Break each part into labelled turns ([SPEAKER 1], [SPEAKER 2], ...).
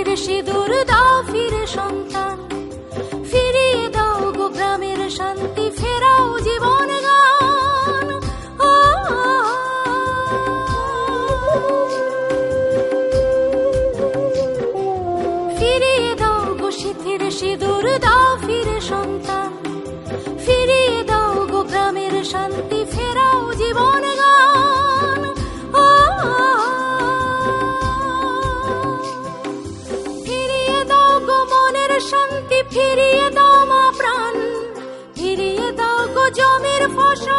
[SPEAKER 1] সিথির সিঁদুর দাও ফিরে সন্তান, ফিরিয়ে দাও গো গ্রামের শান্তি, ফেরাও জীবন গান। ফিরিয়ে দাও গো সিথির সিঁদুর দাও ফিরে সন্তান, ফিরিয়ে দাও গো গ্রামের শান্তি, ফেরাও জীবন গান। ফিরিয়ে দাও গো মনের শান্তি, ফিরিয়ে দাও মা প্রাণ, ফিরিয়ে দাও গো জমির ফসল,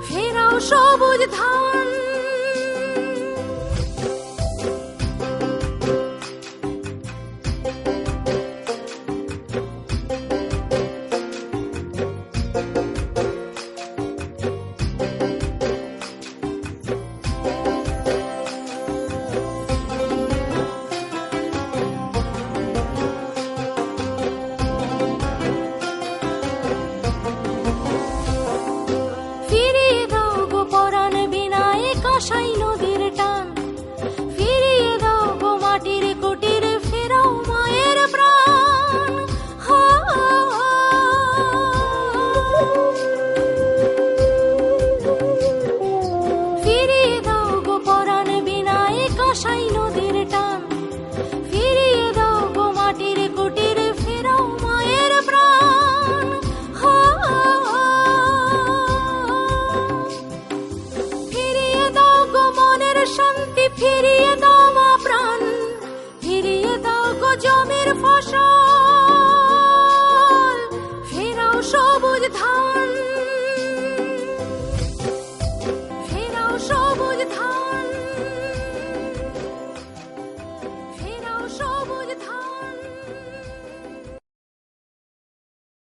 [SPEAKER 1] ফেরাও সবুজ ধান।